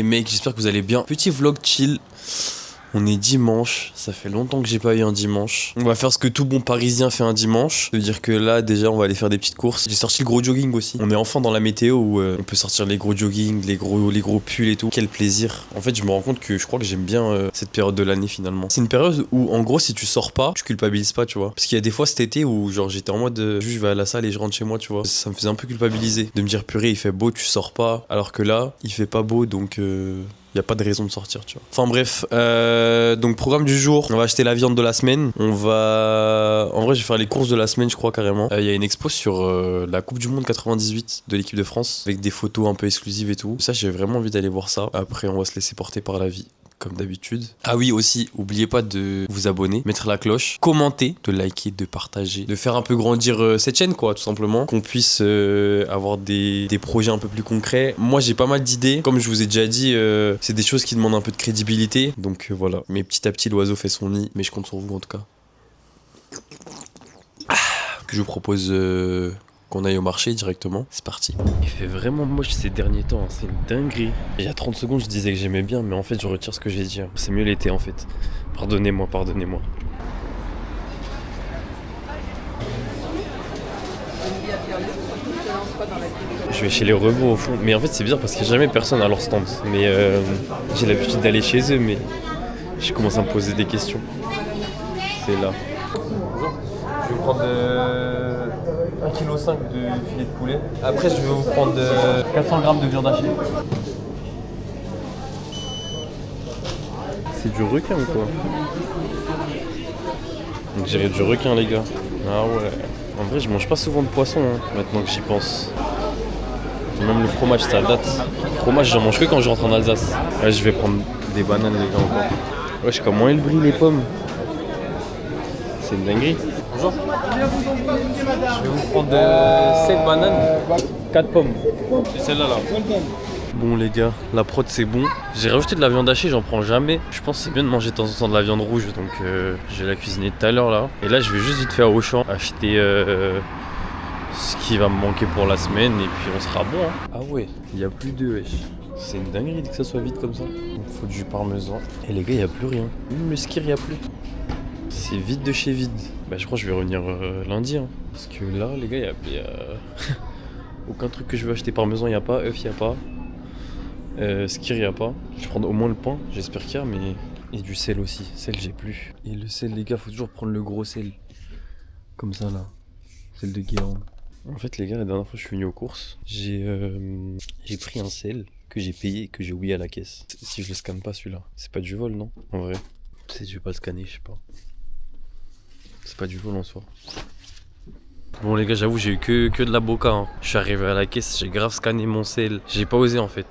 mecs, j'espère que vous allez bien. Petit vlog chill. On est dimanche, ça fait longtemps que j'ai pas eu un dimanche. On va faire ce que tout bon parisien fait un dimanche. Ça veut dire que là déjà on va aller faire des petites courses. J'ai sorti le gros jogging aussi. On est enfin dans la météo où on peut sortir les gros jogging, les gros pulls et tout. Quel plaisir. En fait je me rends compte que je crois que j'aime bien cette période de l'année finalement. C'est une période où en gros si tu sors pas, tu culpabilises pas tu vois. Parce qu'il y a des fois cet été où genre j'étais en mode juste je vais à la salle et je rentre chez moi tu vois. Ça me faisait un peu culpabiliser. De me dire purée il fait beau, tu sors pas. Alors que là il fait pas beau donc... Y a pas de raison de sortir, tu vois. Enfin bref, donc programme du jour, on va acheter la viande de la semaine. On va... En vrai, je vais faire les courses de la semaine, je crois, carrément. Y a une expo sur la Coupe du Monde 98 de l'équipe de France, avec des photos un peu exclusives et tout. Ça, j'ai vraiment envie d'aller voir ça. Après, on va se laisser porter par la vie. Comme d'habitude. Ah oui aussi, oubliez pas de vous abonner, mettre la cloche, commenter, de liker, de partager, de faire un peu grandir cette chaîne quoi, tout simplement. Qu'on puisse avoir des projets un peu plus concrets. Moi j'ai pas mal d'idées, comme je vous ai déjà dit, c'est des choses qui demandent un peu de crédibilité. Donc voilà, mais petit à petit l'oiseau fait son nid, mais je compte sur vous en tout cas. Que je vous propose... qu'on aille au marché directement. C'est parti. Il fait vraiment moche ces derniers temps, hein. C'est une dinguerie. Il y a 30 secondes, je disais que j'aimais bien, mais en fait, je retire ce que j'ai dit. C'est mieux l'été, en fait. Pardonnez-moi, pardonnez-moi. Je vais chez les rebots au fond. Mais en fait, c'est bizarre parce qu'il n'y a jamais personne à leur stand. Mais j'ai l'habitude d'aller chez eux, mais j'ai commencé à me poser des questions. C'est là. Bonjour. Je vais prendre 1,5 kg de filet de poulet. Après, je vais vous prendre 400 g de viande hachée. C'est du requin ou quoi? On dirait du requin, les gars. Ah ouais. En vrai, je mange pas souvent de poisson, hein, maintenant que j'y pense. Même le fromage, ça date. Le fromage, j'en mange que quand je rentre en Alsace. Ouais, je vais prendre des bananes, les gars, encore. Wesh, comment elles brillent les pommes? C'est une dinguerie. Bonjour. Je vais vous prendre 7 bananes, 4 pommes. Et celle-là là. Bon les gars, la prod c'est bon. J'ai rajouté de la viande hachée, j'en prends jamais. Je pense que c'est bien de manger de temps en temps de la viande rouge, donc je vais la cuisiner tout à l'heure là. Et là je vais juste vite faire au champ, acheter ce qui va me manquer pour la semaine et puis on sera bon. Hein. Ah ouais, il n'y a plus de wesh. C'est une dinguerie que ça soit vite comme ça. Il me faut du parmesan. Et les gars, il n'y a plus rien. Même le skir, il n'y a plus. C'est vide de chez vide. Bah je crois que je vais revenir lundi. Hein. Parce que là, les gars, il y a aucun truc que je veux acheter. Parmesan, il n'y a pas. Œuf, il n'y a pas. Skir, il n'y a pas. Je vais prendre au moins le pain. J'espère qu'il y a, mais... Et du sel aussi. Sel, j'ai plus. Et le sel, les gars, faut toujours prendre le gros sel. Comme ça, là. Sel de Guérande. En fait, les gars, la dernière fois que je suis venu aux courses, j'ai pris un sel que j'ai payé et que j'ai oublié à la caisse. Si je le scanne pas, celui-là. C'est pas du vol, non? En vrai. Peut-être que je vais pas le scanner, je sais pas. C'est pas du vol en soi. Bon les gars, j'avoue, j'ai eu que de la boca. Hein. Je suis arrivé à la caisse, j'ai grave scanné mon sel. J'ai pas osé en fait.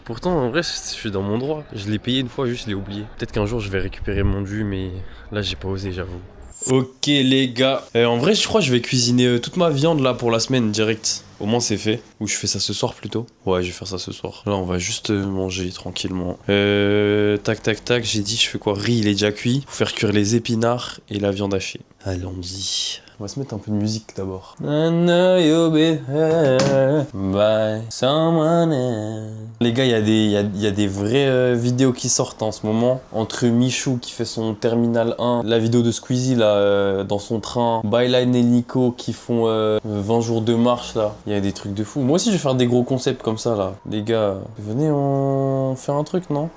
Pourtant, en vrai, je suis dans mon droit. Je l'ai payé une fois, juste je l'ai oublié. Peut-être qu'un jour je vais récupérer mon dû, mais là j'ai pas osé, j'avoue. Ok les gars, en vrai je crois que je vais cuisiner toute ma viande là pour la semaine direct. Au moins c'est fait. Ou je fais ça ce soir plutôt. Ouais, je vais faire ça ce soir. Là on va juste manger tranquillement. Tac tac tac, j'ai dit je fais quoi? Riz il est déjà cuit. Faut faire cuire les épinards et la viande hachée. Allons-y. On va se mettre un peu de musique d'abord. I know you'll be heard by someone else. Les gars, il y a des vraies vidéos qui sortent en ce moment. Entre Michou qui fait son Terminal 1, la vidéo de Squeezie là, dans son train, Byline et Nico qui font 20 jours de marche là. Il y a des trucs de fou. Moi aussi je vais faire des gros concepts comme ça là. Les gars, venez on faire un truc, non?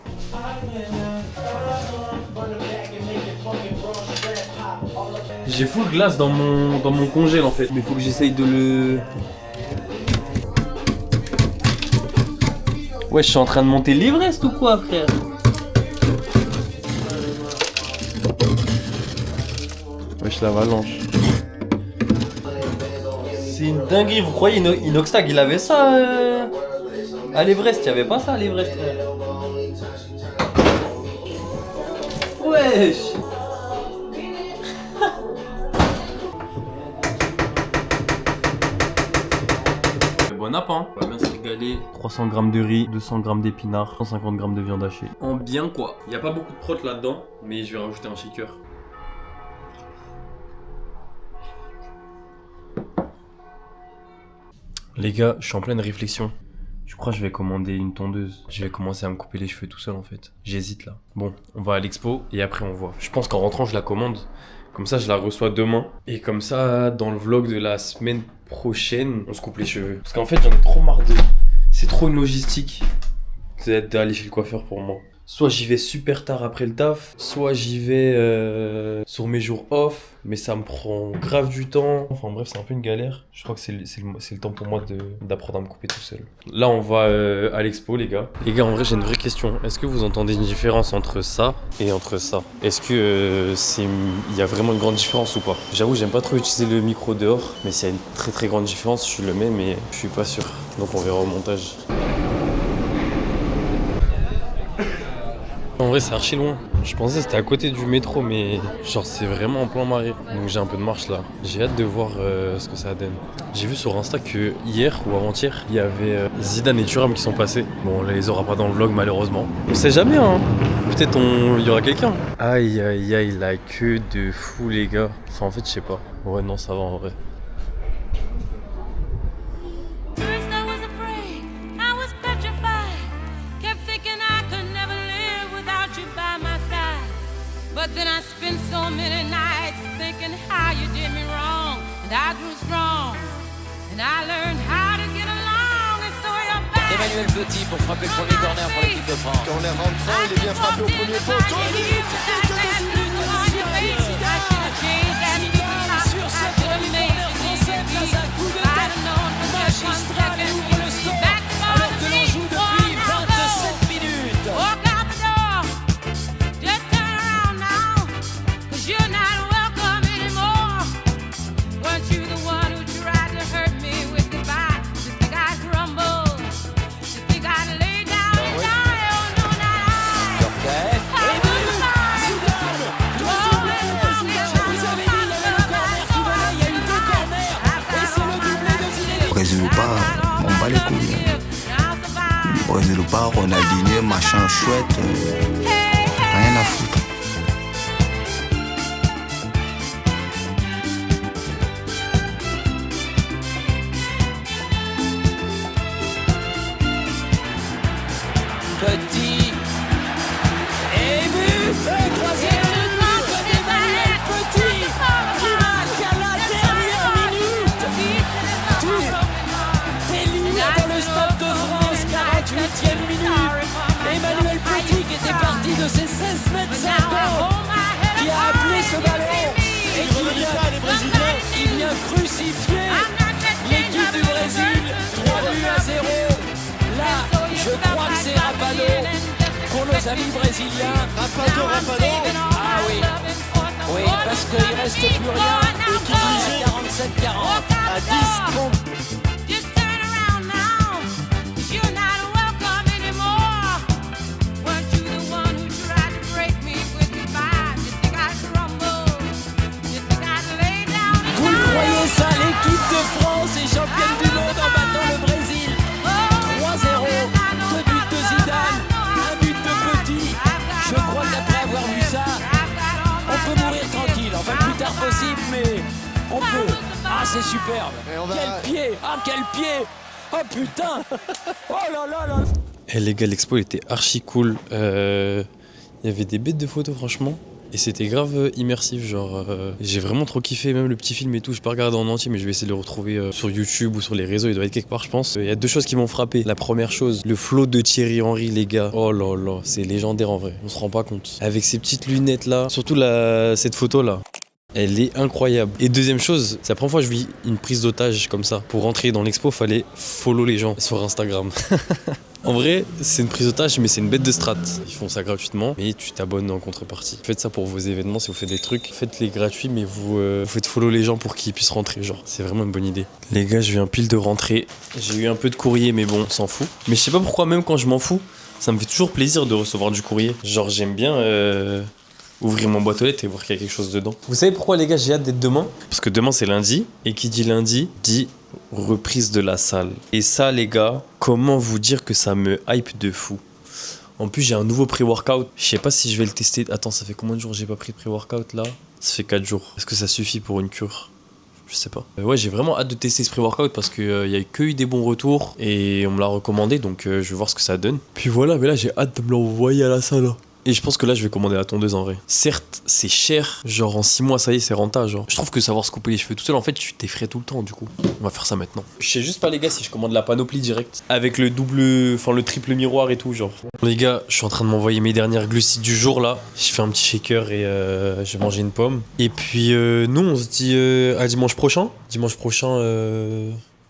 J'ai full glace dans mon congèle en fait. Mais faut que j'essaye de le... Ouais, je suis en train de monter l'Everest ou quoi, frère? Wesh, l'avalanche. C'est une dinguerie, vous croyez Inoxtag il avait ça à l'Everest? Il y avait pas ça à l'Everest, frère. Wesh. Bon app hein. On va bien se régaler. 300 g de riz, 200 g d'épinards, 150 g de viande hachée. En bien quoi. Il n'y a pas beaucoup de prot là-dedans, mais je vais rajouter un shaker. Les gars, je suis en pleine réflexion. Je crois que je vais commander une tondeuse. Je vais commencer à me couper les cheveux tout seul en fait. J'hésite là. Bon, on va à l'expo et après on voit. Je pense qu'en rentrant je la commande. Comme ça je la reçois demain. Et comme ça dans le vlog de la semaine prochaine, on se coupe les cheveux. Parce qu'en fait j'en ai trop marre de... C'est trop une logistique d'aller chez le coiffeur pour moi. Soit j'y vais super tard après le taf, soit j'y vais sur mes jours off, mais ça me prend grave du temps. Enfin bref, c'est un peu une galère. Je crois que c'est le temps pour moi d'apprendre à me couper tout seul. Là, on va à l'expo, les gars. Les gars, en vrai, j'ai une vraie question. Est-ce que vous entendez une différence entre ça et entre ça? Est-ce que il y a vraiment une grande différence ou pas? J'avoue, j'aime pas trop utiliser le micro dehors, mais s'il y a une très très grande différence, je le mets, mais je suis pas sûr. Donc on verra au montage. En vrai c'est archi loin. Je pensais que c'était à côté du métro mais genre c'est vraiment en plein marais. Donc j'ai un peu de marche là. J'ai hâte de voir ce que ça donne. J'ai vu sur Insta que hier ou avant-hier il y avait Zidane et Thuram qui sont passés. Bon on les aura pas dans le vlog malheureusement. On sait jamais hein. Peut-être il y aura quelqu'un. Aïe aïe aïe la queue de fou les gars. Enfin en fait je sais pas. Ouais non ça va en vrai. But then I spent so many nights thinking how you did me wrong. And I grew strong. And I learned how to get along. And so you're back. Emmanuel Petit pour frapper le premier corner pour l'équipe de France. Corner rentrant, il est bien frappé au premier poteau. Sur cette corner français, place à coup de tête magistral et ouvre le score. Alors que l'on joue depuis 27 minutes. You're not welcome anymore. Weren't you the one who tried to hurt me with goodbye? You think I'd crumble? You think I'd lay down and die? Oh no, not I. Dorcas. Et but Zidane. Vous avez dit, il y avait le corner qui venait, il y a eu deux corners. Et c'est le doublé de Zinedine. Brésil ou pas, on bat les couilles. Brésil ou pas, Ronaldinho, machin chouette, rien à foutre. Petit. Et but. Troisième but d'Emmanuel Petit. Qui marque à la dernière minute. T'es libre dans le Stade de France, 48e minute. Emmanuel Petit qui était parti de ses 16 mètres 50, qui a appelé ce ballon et qui vient crucifier l'équipe du Brésil. 3 buts à 0. Là, je crois que c'est Rapado pour nos amis brésiliens. Rapado. Ah oui. Oui, parce qu'il reste plus rien. Et qui disait 47-40 à 10 contre. Just turn around now, 'cause you're not welcome anymore. Weren't you the one who tried to break me with goodbye? You think I'd crumble? You think I'd lay down and Vous le die? croyez ça, l'équipe de France est championne du monde en battant le Brésil. 3-0, 2 buts de Zidane, 1 but de Petit. Je crois qu'après avoir vu ça, on peut mourir tranquille. Enfin, le plus tard possible, mais on peut. Ah, c'est superbe. Quel pied. Ah, quel pied. Oh putain. Oh là là là. Eh les gars, l'expo était archi cool. Il y avait des bêtes de photos franchement. Et c'était grave immersif, genre j'ai vraiment trop kiffé, même le petit film et tout, je peux regarder en entier mais je vais essayer de le retrouver sur YouTube ou sur les réseaux, il doit être quelque part je pense. Il y a deux choses qui m'ont frappé. La première chose, le flow de Thierry Henry les gars, oh là là, c'est légendaire en vrai, on se rend pas compte. Avec ces petites lunettes là, surtout cette photo là. Elle est incroyable. Et deuxième chose, c'est la première fois que je vis une prise d'otage comme ça. Pour rentrer dans l'expo, fallait follow les gens sur Instagram. En vrai, c'est une prise d'otage, mais c'est une bête de strat. Ils font ça gratuitement, mais tu t'abonnes en contrepartie. Faites ça pour vos événements, si vous faites des trucs, faites-les gratuits, mais vous faites follow les gens pour qu'ils puissent rentrer. Genre, c'est vraiment une bonne idée. Les gars, je viens pile de rentrer. J'ai eu un peu de courrier, mais bon, on s'en fout. Mais je sais pas pourquoi, même quand je m'en fous, ça me fait toujours plaisir de recevoir du courrier. Genre, j'aime bien ouvrir mon boîte aux lettres et voir qu'il y a quelque chose dedans. Vous savez pourquoi les gars j'ai hâte d'être demain? Parce que demain c'est lundi, et qui dit lundi dit reprise de la salle. Et ça les gars, comment vous dire que ça me hype de fou. En plus j'ai un nouveau pré-workout, je sais pas si je vais le tester. Attends, ça fait combien de jours j'ai pas pris de pré-workout là? Ça fait 4 jours. Est-ce que ça suffit pour une cure? Je sais pas. Ouais, j'ai vraiment hâte de tester ce pré-workout parce qu'il y a que eu des bons retours et on me l'a recommandé, donc je vais voir ce que ça donne. Puis voilà, mais là j'ai hâte de me l'envoyer à la salle. Là. Et je pense que là je vais commander la tondeuse en vrai. Certes, c'est cher, genre en 6 mois ça y est, c'est rentable. Genre. Je trouve que savoir se couper les cheveux tout seul, en fait, tu t'effraies tout le temps du coup. On va faire ça maintenant. Je sais juste pas les gars si je commande la panoplie direct avec le le triple miroir et tout, genre. Les gars, je suis en train de m'envoyer mes dernières glucides du jour là. Je fais un petit shaker et je vais manger une pomme. Et puis nous, on se dit à dimanche prochain. Dimanche prochain,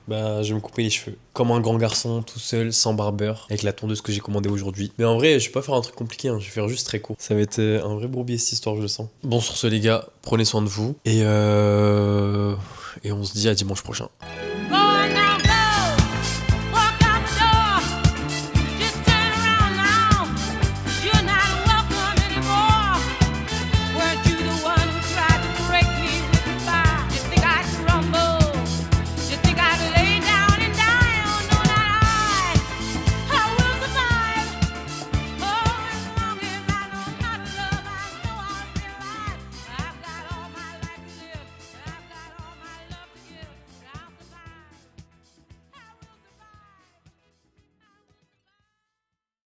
bah, je vais me couper les cheveux. Comme un grand garçon, tout seul, sans barbeur, avec la tondeuse que j'ai commandée aujourd'hui. Mais en vrai, je vais pas faire un truc compliqué, hein. Je vais faire juste très court. Ça va être un vrai bourbier cette histoire, je le sens. Bon, sur ce, les gars, prenez soin de vous. Et on se dit à dimanche prochain.